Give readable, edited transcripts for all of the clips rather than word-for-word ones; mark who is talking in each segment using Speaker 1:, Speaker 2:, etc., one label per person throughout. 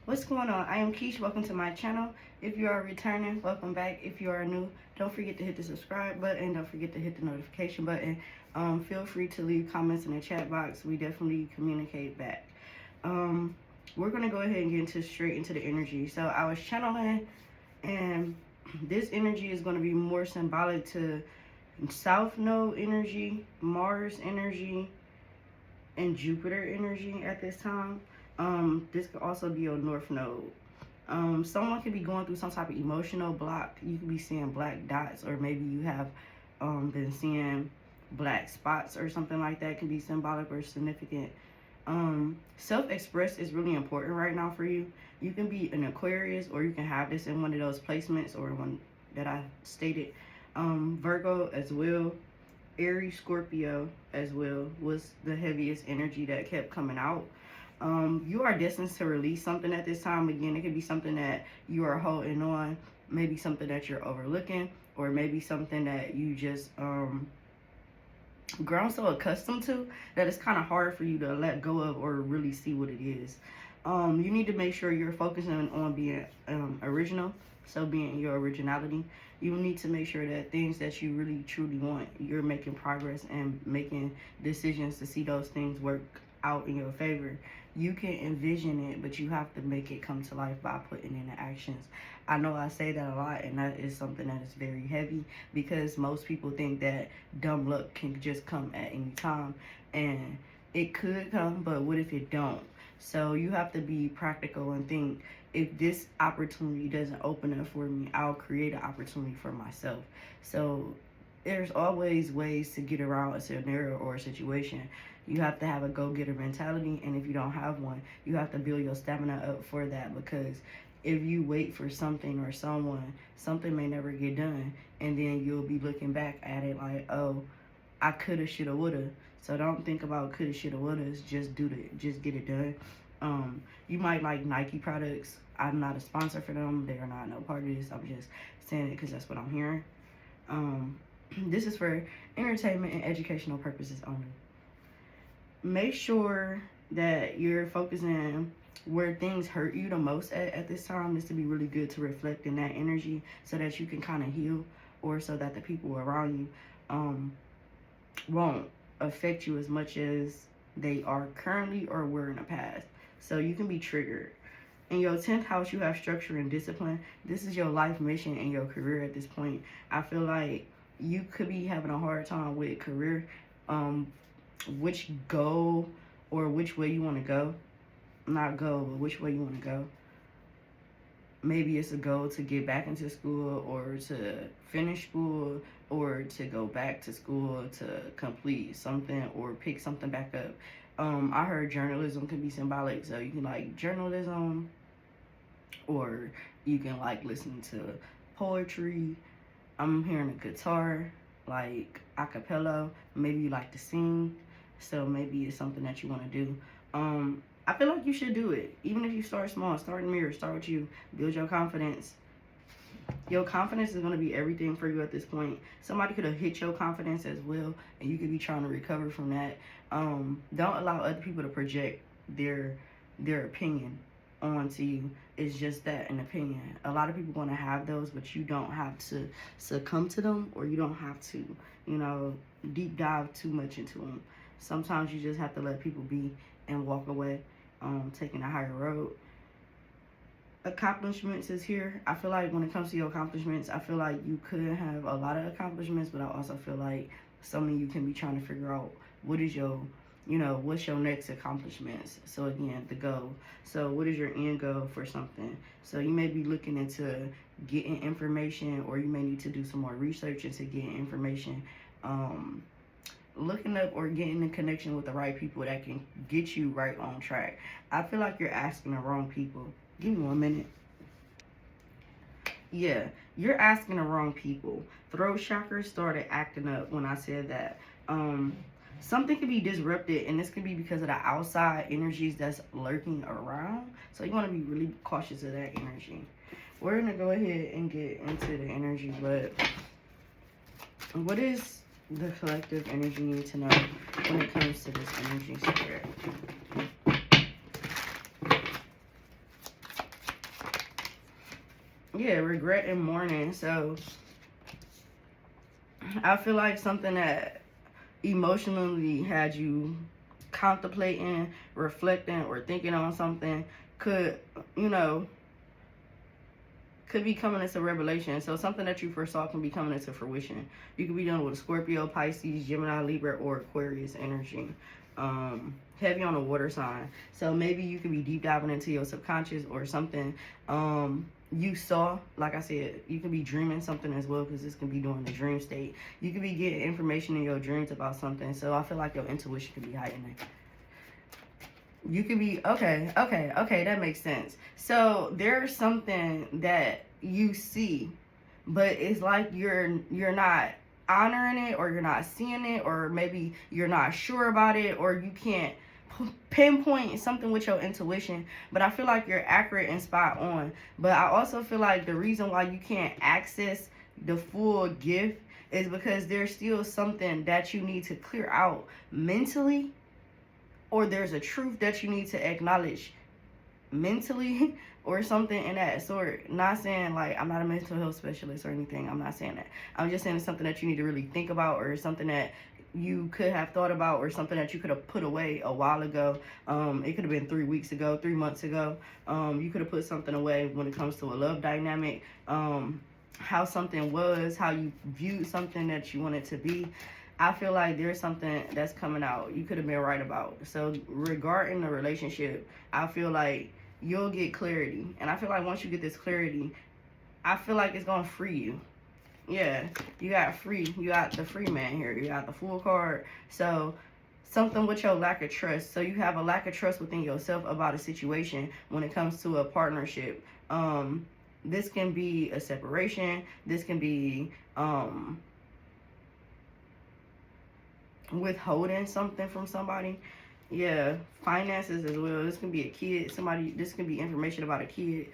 Speaker 1: What's going on? I am Keesh. Welcome to my channel. If you are returning, welcome back. If you are new, don't forget to hit the subscribe button. Don't forget to hit the notification button. Feel free to leave comments in the chat box. We definitely communicate back. We're going to go ahead and get straight into the energy. So I was channeling, and this energy is going to be more symbolic to South Node energy, Mars energy, and Jupiter energy at this time. This could also be your North Node. Someone could be going through some type of emotional block. You could be seeing black dots, or maybe you have been seeing black spots or something like that. It can be symbolic or significant. Self-express is really important right now for you. You can be an Aquarius, or you can have this in one of those placements or one that I stated. Virgo as well. Aries, Scorpio as well was the heaviest energy that kept coming out. You are destined to release something at this time. Again, it could be something that you are holding on, maybe something that you're overlooking, or maybe something that you just grown so accustomed to that it's kind of hard for you to let go of or really see what it is. You need to make sure you're focusing on being original, so being your originality. You need to make sure that things that you really truly want, you're making progress and making decisions to see those things work out in your favor. You can envision it, but you have to make it come to life by putting in the actions. I know I say that a lot, and that is something that is very heavy, because most people think that dumb luck can just come at any time, and it could come, but what if it don't? So you have to be practical and think, if this opportunity doesn't open up for me, I'll create an opportunity for myself. So there's always ways to get around a scenario or a situation. You have to have a go-getter mentality, and if you don't have one, you have to build your stamina up for that, because if you wait for something or someone, something may never get done, and then you'll be looking back at it like, oh, I coulda, shoulda, woulda. So don't think about coulda, shoulda, wouldas. Just just get it done. You might like Nike products. I'm not a sponsor for them. They are not no part of this. I'm just saying it because that's what I'm hearing. This is for entertainment and educational purposes only. Make sure that you're focusing where things hurt you the most at this time. This to be really good to reflect in that energy, so that you can kind of heal, or so that the people around you won't affect you as much as they are currently or were in the past. So you can be triggered. In your 10th house, you have structure and discipline. This is your life mission and your career at this point. I feel like you could be having a hard time with career, which goal or which way you want to go. Not go, but which way you want to go. Maybe it's a goal to get back into school, or to finish school, or to go back to school to complete something or pick something back up. I heard journalism can be symbolic, so you can like journalism, or you can like listen to poetry. I'm hearing a guitar, like a cappella. Maybe you like to sing, so maybe it's something that you want to do. I feel like you should do it. Even if you start small, start in the mirror, start with you, build your confidence. Your confidence is going to be everything for you at this point. Somebody could have hit your confidence as well, and you could be trying to recover from that. Don't allow other people to project their opinion onto you. It's just that, an opinion. A lot of people want to have those, but you don't have to succumb to them, or you don't have to, deep dive too much into them. Sometimes you just have to let people be and walk away, taking a higher road. Accomplishments is here. I feel like when it comes to your accomplishments, I feel like you could have a lot of accomplishments, but I also feel like some of you can be trying to figure out what is your, what's your next accomplishments. So again, the goal. So what is your end goal for something? So you may be looking into getting information, or you may need to do some more research into getting information. Looking up or getting in connection with the right people that can get you right on track. I feel like you're asking the wrong people. Give me 1 minute. Yeah, you're asking the wrong people. Throat chakra started acting up when I said that. Something could be disrupted, and this could be because of the outside energies that's lurking around. So you want to be really cautious of that energy. We're going to go ahead and get into the energy, but what is the collective energy need to know when it comes to this energy spirit? Yeah, regret and mourning. So I feel like something that emotionally had you contemplating, reflecting, or thinking on something could, you know, could be coming into revelation. So something that you foresaw can be coming into fruition. You could be dealing with a Scorpio, Pisces, Gemini, Libra, or Aquarius energy. Heavy on a water sign. So maybe you could be deep diving into your subconscious or something you saw. Like I said, you could be dreaming something as well, because this can be during the dream state. You could be getting information in your dreams about something. So I feel like your intuition could be heightened. You could be, okay, that makes sense. So there's something that you see, but it's like you're not honoring it, or you're not seeing it, or maybe you're not sure about it, or you can't pinpoint something with your intuition. But I feel like you're accurate and spot on. But I also feel like the reason why you can't access the full gift is because there's still something that you need to clear out mentally, or there's a truth that you need to acknowledge mentally, or something in that sort. Not saying like I'm not a mental health specialist or anything. I'm not saying that. I'm just saying it's something that you need to really think about, or something that you could have thought about, or something that you could have put away a while ago. It could have been 3 weeks ago, 3 months ago. You could have put something away when it comes to a love dynamic. How something was, how you viewed something that you wanted to be. I feel like there's something that's coming out you could have been right about. So regarding the relationship, I feel like you'll get clarity. And I feel like once you get this clarity, I feel like it's going to free you. Yeah, you got the free man here. You got the Fool card. So something with your lack of trust. So you have a lack of trust within yourself about a situation when it comes to a partnership. This can be a separation. This can be withholding something from somebody. Yeah, finances as well. This can be a kid. This can be information about a kid.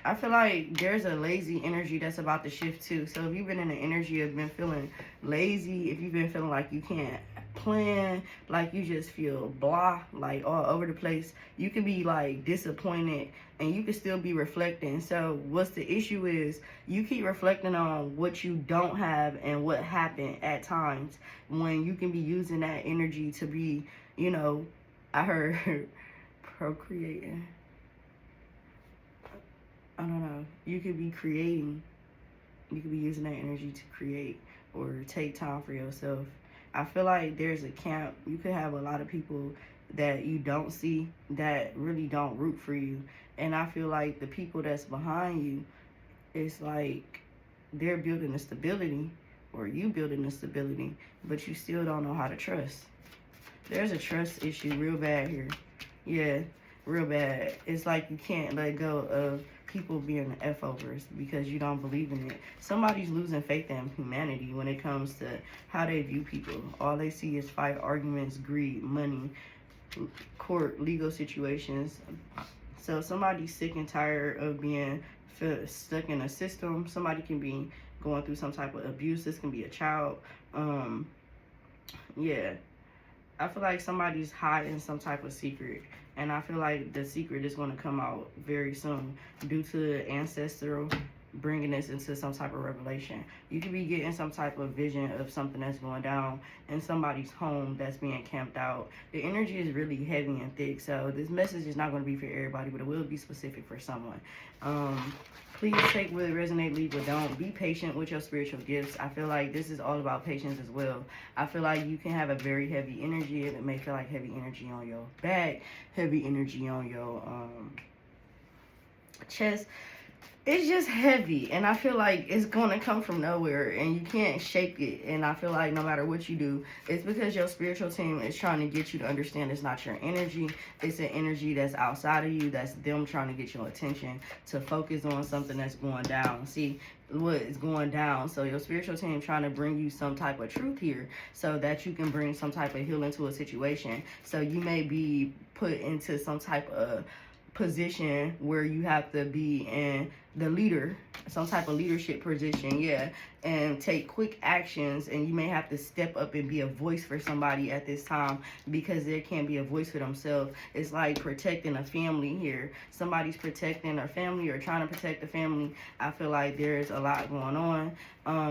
Speaker 1: I feel like there's a lazy energy that's about to shift too. So if you've been in the energy of been feeling lazy, if you've been feeling like you can't plan, like you just feel blah, like all over the place, you can be like disappointed, and you can still be reflecting. So what's the issue is you keep reflecting on what you don't have and what happened at times, when you can be using that energy to be, you know, I heard procreating. I don't know. You could be creating. You could be using that energy to create or take time for yourself. I feel like there's a camp. You could have a lot of people that you don't see that really don't root for you. And I feel like the people that's behind you, it's like they're building a stability, or you building a stability, but you still don't know how to trust. There's a trust issue real bad here. Yeah, real bad. It's like you can't let go of people being F-overs because you don't believe in it. Somebody's losing faith in humanity when it comes to how they view people. All they see is fight, arguments, greed, money, court, legal situations. So somebody's sick and tired of being stuck in a system. Somebody can be going through some type of abuse. This can be a child. Yeah. I feel like somebody's hiding some type of secret. And I feel like the secret is going to come out very soon due to ancestral bringing this into some type of revelation. You could be getting some type of vision of something that's going down in somebody's home that's being camped out. The energy is really heavy and thick, so this message is not going to be for everybody, but it will be specific for someone. Please take what resonate, leave what don't. Be patient with your spiritual gifts. I feel like this is all about patience as well. I feel like you can have a very heavy energy. It may feel like heavy energy on your back, heavy energy on your chest. It's just heavy, and I feel like it's going to come from nowhere, and you can't shake it. And I feel like no matter what you do, it's because your spiritual team is trying to get you to understand it's not your energy. It's an energy that's outside of you. That's them trying to get your attention to focus on something that's going down. See what is going down. So your spiritual team trying to bring you some type of truth here so that you can bring some type of healing to a situation. So you may be put into some type of position where you have to be in the leader, some type of leadership position, yeah, and take quick actions. And you may have to step up and be a voice for somebody at this time, because there can't be a voice for themselves. It's like protecting a family here. Somebody's protecting their family or trying to protect the family. I feel like there's a lot going on.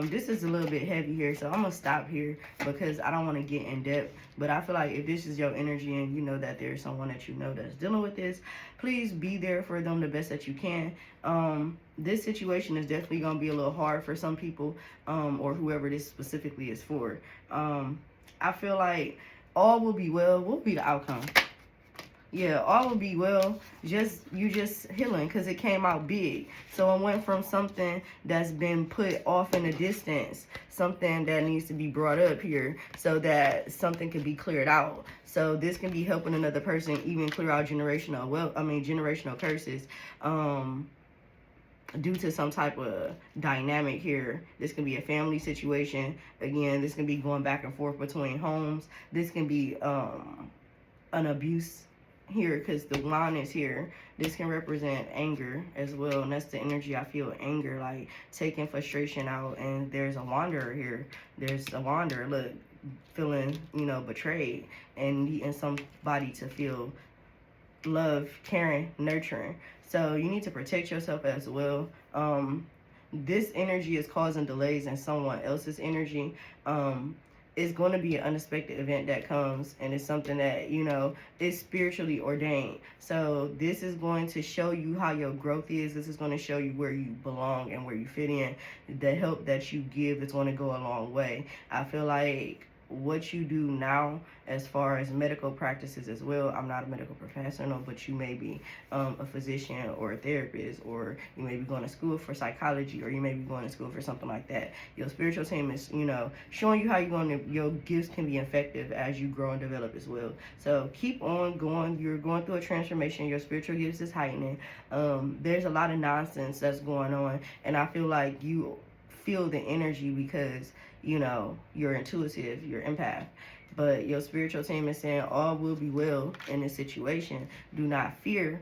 Speaker 1: This is a little bit heavy here, so I'm gonna stop here because I don't want to get in depth. But I feel like if this is your energy and you know that there's someone that you know that's dealing with this, please be there for them the best that you can. This situation is definitely gonna be a little hard for some people, or whoever this specifically is for. I feel like all will be well. What will be the outcome? Yeah, all will be well. You just healing, because it came out big. So it went from something that's been put off in the distance, something that needs to be brought up here so that something can be cleared out. So this can be helping another person even clear out generational curses. Due to some type of dynamic here. This can be a family situation. Again, this can be going back and forth between homes. This can be an abuse here, because the line is here. This can represent anger as well, and that's the energy I feel. Anger, like taking frustration out. And there's a wanderer here. There's a wanderer, look, feeling, betrayed and needing somebody to feel love, caring, nurturing. So you need to protect yourself as well. This energy is causing delays in someone else's energy. It's going to be an unexpected event that comes, and it's something that, is spiritually ordained. So this is going to show you how your growth is. This is going to show you where you belong and where you fit in. The help that you give is going to go a long way. I feel like what you do now as far as medical practices as well. I'm not a medical professional, but you may be a physician or a therapist, or you may be going to school for psychology, or you may be going to school for something like that. Your spiritual team is, showing you how your gifts can be effective as you grow and develop as well. So keep on going. You're going through a transformation. Your spiritual gifts is heightening. There's a lot of nonsense that's going on, and I feel like you feel the energy because you're intuitive, you're empath. But your spiritual team is saying all will be well in this situation. Do not fear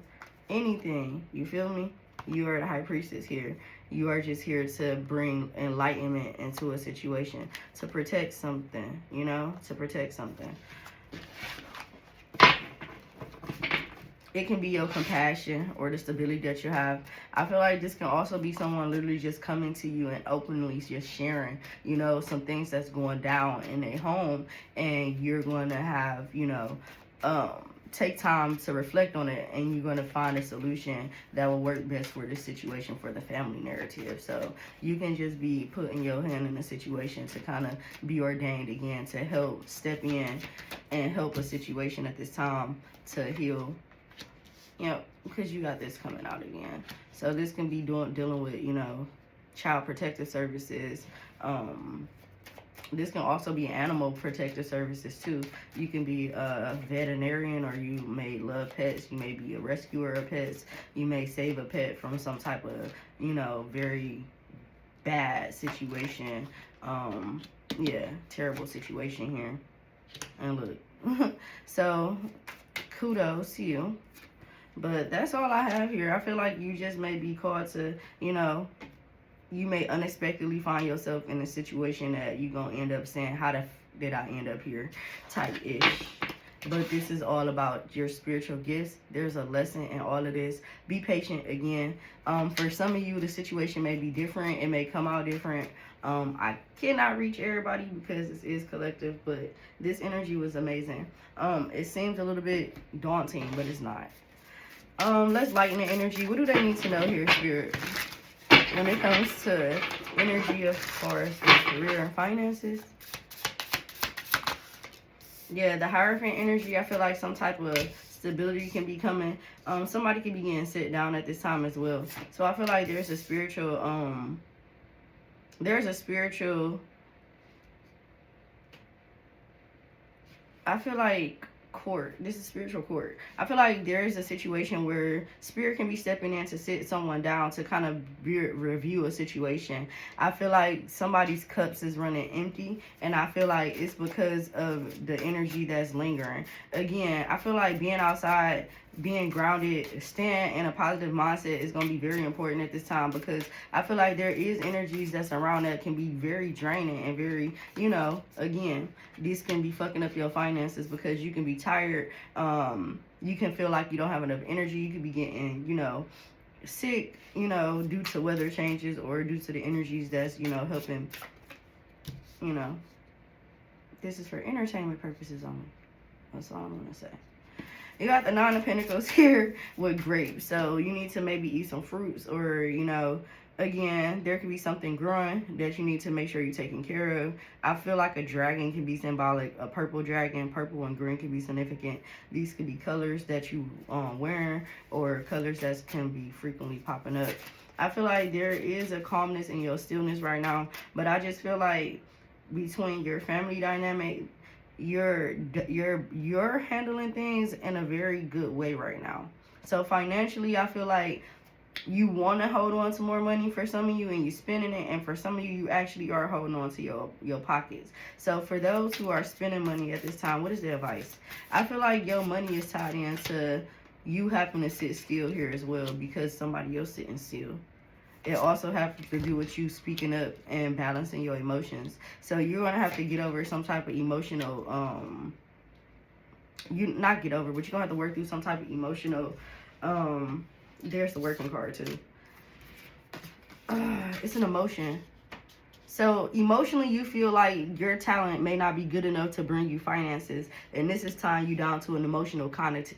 Speaker 1: anything. You feel me? You are the high priestess here. You are just here to bring enlightenment into a situation, to protect something, to protect something. It can be your compassion or the stability that you have. I feel like this can also be someone literally just coming to you and openly just sharing, some things that's going down in their home. And you're going to have, take time to reflect on it, and you're going to find a solution that will work best for this situation, for the family narrative. So you can just be putting your hand in a situation to kind of be ordained again, to help step in and help a situation at this time to heal. Because you got this coming out again. So this can be dealing with, child protective services. This can also be animal protective services too. You can be a veterinarian, or you may love pets. You may be a rescuer of pets. You may save a pet from some type of, very bad situation. Terrible situation here. And look, so kudos to you. But that's all I have here. I feel like you just may be called to, you may unexpectedly find yourself in a situation that you're going to end up saying, how did I end up here, type-ish. But this is all about your spiritual gifts. There's a lesson in all of this. Be patient again. For some of you, the situation may be different. It may come out different. I cannot reach everybody because this is collective, but this energy was amazing. It seems a little bit daunting, but it's not. Let's lighten the energy. What do they need to know here, Spirit, when it comes to energy as far as career and finances? Yeah, the Hierophant energy, I feel like some type of stability can be coming. Somebody can be getting sit down at this time as well. So I feel like there's a spiritual, I feel like court. This is spiritual court. I feel like there is a situation where spirit can be stepping in to sit someone down to kind of review a situation. I feel like somebody's cups is running empty, and I feel like it's because of the energy that's lingering. Again, I feel like being outside being grounded, staying in a positive mindset is going to be very important at this time, because I feel like there is energies that's around that can be very draining and very, you know, again, this can be fucking up your finances because you can be tired. You can feel like you don't have enough energy. You could be getting, you know, sick, you know, due to weather changes or due to the energies that's, you know, helping, you know. This is for entertainment purposes only. That's all I'm going to say. You got the Nine of Pentacles here with grapes. So you need to maybe eat some fruits, or, you know, again, there could be something growing that you need to make sure you're taking care of. I feel like a dragon can be symbolic. A purple dragon, purple and green can be significant. These could be colors that you wearing, or colors that can be frequently popping up. I feel like there is a calmness in your stillness right now, but I just feel like between your family dynamic, you're handling things in a very good way right now. So financially, I feel like you want to hold on to more money for some of you, and you're spending it, and for some of you, you actually are holding on to your pockets. So for those who are spending money at this time, what is the advice? I feel like your money is tied into you having to sit still here as well, because somebody else sitting still. It also has to do with you speaking up and balancing your emotions. So you're going to have to get over some type of emotional, but you're going to have to work through some type of emotional, there's the working card too. It's an emotion. So emotionally, you feel like your talent may not be good enough to bring you finances. And this is tying you down to an emotional cognitive,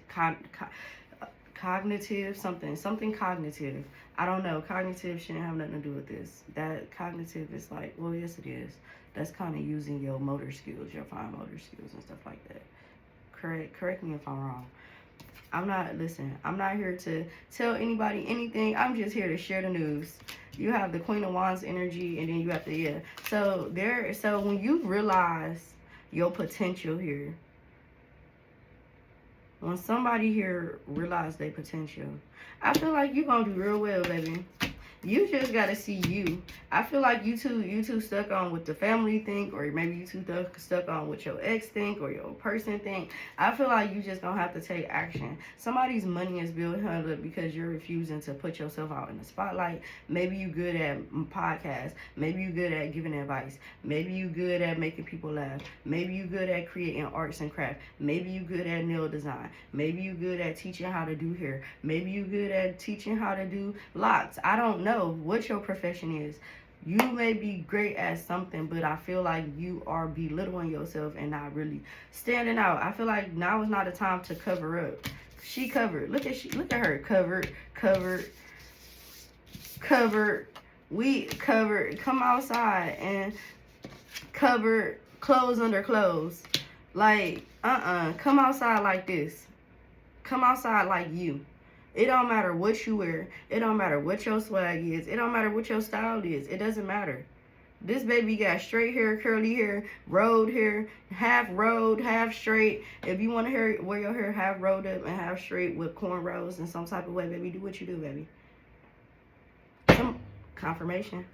Speaker 1: something cognitive. I don't know. Cognitive shouldn't have nothing to do with this. That cognitive is like, well, yes, it is. That's kind of using your motor skills, your fine motor skills and stuff like that. Correct me if I'm wrong. I'm not here to tell anybody anything. I'm just here to share the news. You have the Queen of Wands energy, and then you have the, So when you realize your potential here, when somebody here realize their potential, I feel like you're going to do real well, baby. You just got to see you. I feel like you two stuck on what the family think, or maybe you two stuck on what your ex think or your person think. I feel like you just going to have to take action. Somebody's money is being held up because you're refusing to put yourself out in the spotlight. Maybe you good at podcasts. Maybe you good at giving advice. Maybe you good at making people laugh. Maybe you good at creating arts and crafts. Maybe you good at nail design. Maybe you good at teaching how to do hair. Maybe you good at teaching how to do locks. I don't know what your profession is. You may be great at something, but I feel like you are belittling yourself and not really standing out. I feel like now is not a time to cover up. She covered. Look at her. Covered. We covered. Come outside and covered, clothes under clothes. Like, come outside like this. Come outside like you. It don't matter what you wear. It don't matter what your swag is. It don't matter what your style is. It doesn't matter. This baby got straight hair, curly hair, rolled hair, half rolled, half straight. If you want to wear your hair half rolled up and half straight with cornrows in some type of way, baby, do what you do, baby. Some confirmation.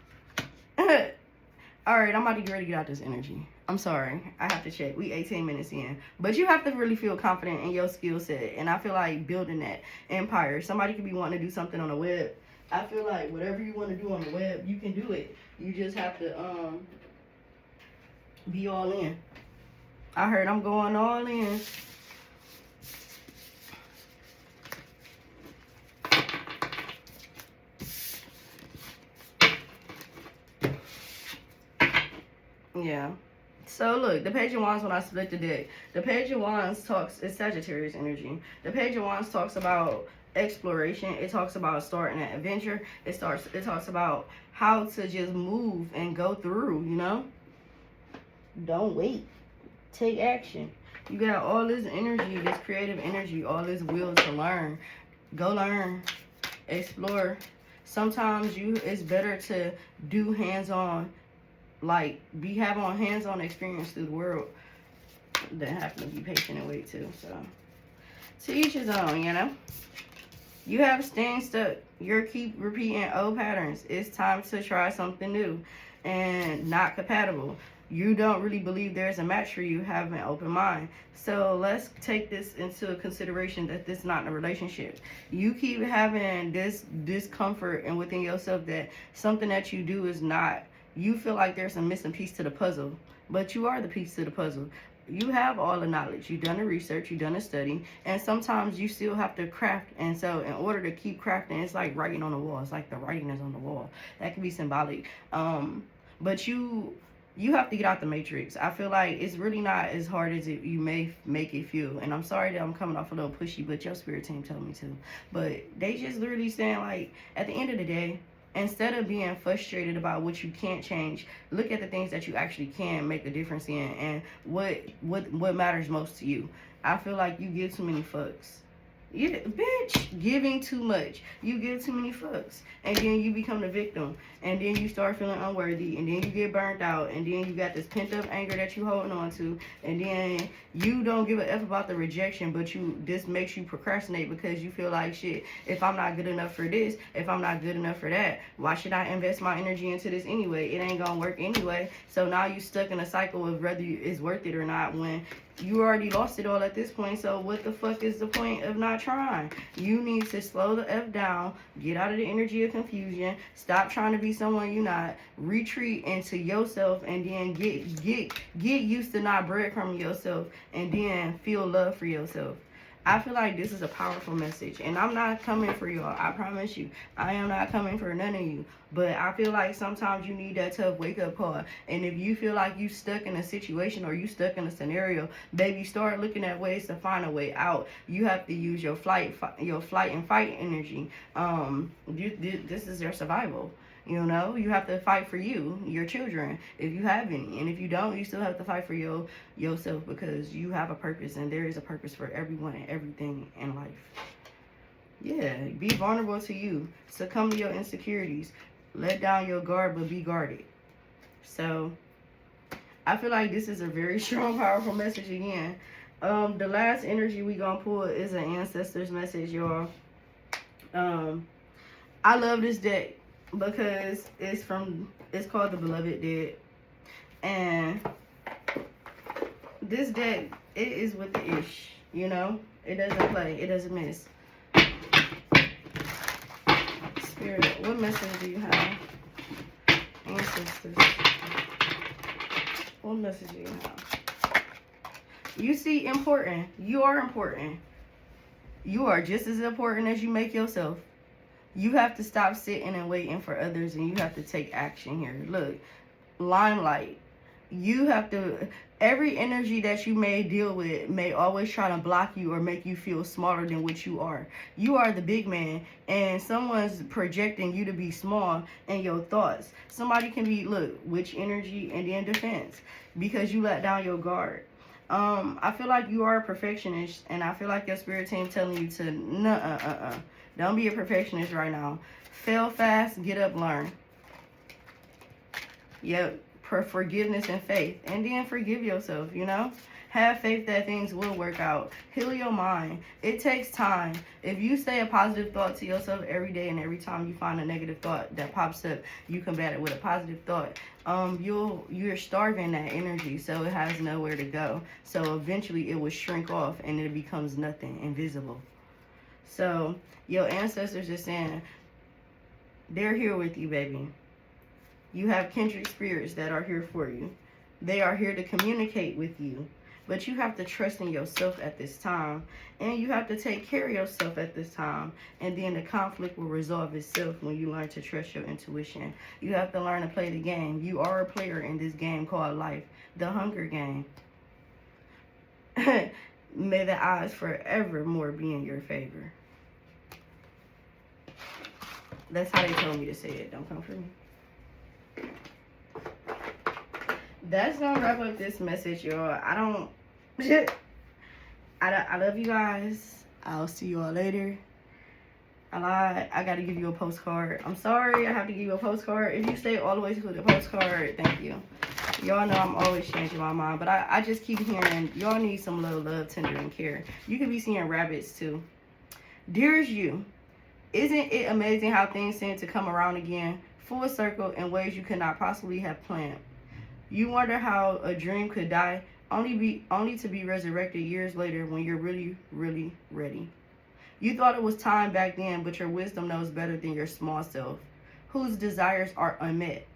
Speaker 1: All right, I'm about to get ready to get out this energy. I'm sorry. I have to check. We 18 minutes in. But you have to really feel confident in your skill set. And I feel like building that empire. Somebody could be wanting to do something on the web. I feel like whatever you want to do on the web, you can do it. You just have to be all in. I heard I'm going all in. Yeah. So look, the Page of Wands, when I split the deck, the Page of Wands it's Sagittarius energy. The Page of Wands talks about exploration. It talks about starting an adventure. It talks about how to just move and go through, you know? Don't wait. Take action. You got all this energy, this creative energy, all this will to learn. Go learn. Explore. Sometimes it's better to do hands-on, like having hands-on experience through the world than having to be patient and wait too. So to each his own, you know. You have staying stuck. You keep repeating old patterns. It's time to try something new and not compatible. You don't really believe there's a match for you. Have an open mind. So let's take this into consideration that this is not a relationship. You keep having this discomfort and within yourself that something that you do is not, you feel like there's a missing piece to the puzzle, but you are the piece to the puzzle. You have all the knowledge, you've done the research, you've done the study, and sometimes you still have to craft. And so in order to keep crafting, it's like writing on the wall. It's like the writing is on the wall. That can be symbolic. But you have to get out the matrix. I feel like it's really not as hard as you may make it feel. And I'm sorry that I'm coming off a little pushy, but your spirit team told me to. But they just literally saying, like, at the end of the day, instead of being frustrated about what you can't change, look at the things that you actually can make a difference in, and what matters most to you. I feel like you give too many fucks. Yeah, bitch, giving too much. You give too many fucks, and then you become the victim, and then you start feeling unworthy, and then you get burnt out, and then you got this pent up anger that you holding on to, and then you don't give a f about the rejection, but this makes you procrastinate because you feel like, shit, if I'm not good enough for this, if I'm not good enough for that, why should I invest my energy into this anyway? It ain't gonna work anyway. So now you stuck in a cycle of whether it's worth it or not, when you already lost it all at this point. So what the fuck is the point of not trying? You need to slow the F down, get out of the energy of confusion, stop trying to be someone you're not, retreat into yourself, and then get used to not breadcrumbing yourself, and then feel love for yourself. I feel like this is a powerful message, and I'm not coming for y'all. I promise you, I am not coming for none of you. But I feel like sometimes you need that tough wake-up call. And if you feel like you stuck in a situation or you stuck in a scenario, baby, start looking at ways to find a way out. You have to use your flight and fight energy. This is your survival. You know, you have to fight for you, your children, if you have any. And if you don't, you still have to fight for yourself, because you have a purpose, and there is a purpose for everyone and everything in life. Yeah, be vulnerable to you. Succumb to your insecurities. Let down your guard, but be guarded. So, I feel like this is a very strong, powerful message again. The last energy we gonna pull is an ancestor's message, y'all. I love this deck because it's called the Beloved Dead, and this deck, it is with the ish, you know. It doesn't play, it doesn't miss. Spirit, what message do you have? Ancestors, what message do you have? You see, important. You are important. You are just as important as you make yourself. You have to stop sitting and waiting for others, and you have to take action here. Look, limelight. You have to, every energy that you may deal with may always try to block you or make you feel smaller than what you are. You are the big man, and someone's projecting you to be small in your thoughts. Somebody can be, look, witch energy and then defense, because you let down your guard. I feel like you are a perfectionist, and I feel like your spirit team telling you to, don't be a perfectionist right now. Fail fast, get up, learn. Yep, forgiveness and faith. And then forgive yourself, you know? Have faith that things will work out. Heal your mind. It takes time. If you say a positive thought to yourself every day, and every time you find a negative thought that pops up, you combat it with a positive thought, you're starving that energy, so it has nowhere to go. So eventually it will shrink off, and it becomes nothing, invisible. So your ancestors are saying they're here with you, baby. You have kindred spirits that are here for you. They are here to communicate with you. But you have to trust in yourself at this time. And you have to take care of yourself at this time. And then the conflict will resolve itself when you learn to trust your intuition. You have to learn to play the game. You are a player in this game called life. The Hunger Game. May the odds forevermore be in your favor. That's how they told me to say it. Don't come for me. That's gonna wrap up this message, y'all. I love you guys. I'll see you all later. I gotta give you a postcard. I'm sorry I have to give you a postcard. If you stay all the way to the postcard, thank you. Y'all know I'm always changing my mind, but I just keep hearing y'all need some little love, tender, and care. You could be seeing rabbits too. Dearest you, isn't it amazing how things seem to come around again, full circle, in ways you could not possibly have planned? You wonder how a dream could die, only to be resurrected years later when you're really, really ready. You thought it was time back then, but your wisdom knows better than your small self, whose desires are unmet.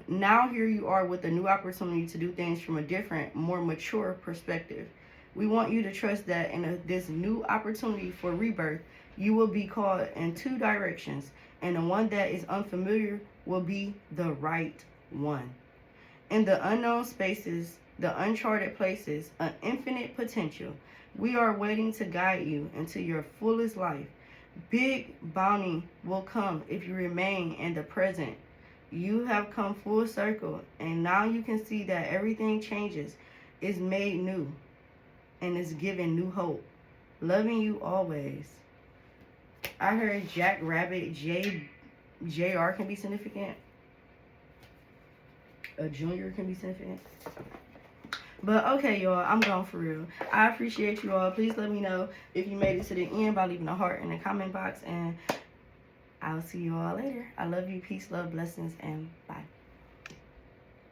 Speaker 1: Now here you are with a new opportunity to do things from a different, more mature perspective. We want you to trust that in this new opportunity for rebirth, you will be called in two directions, and the one that is unfamiliar will be the right one. In the unknown spaces, the uncharted places, an infinite potential, we are waiting to guide you into your fullest life. Big bounty will come if you remain in the present. You have come full circle, and now you can see that everything changes, is made new, and is given new hope. Loving you always. I heard Jack Rabbit JR can be significant. A junior can be significant. But okay, y'all, I'm gone for real. I appreciate you all. Please let me know if you made it to the end by leaving a heart in the comment box, and I'll see you all later. I love you. Peace, love, blessings, and bye.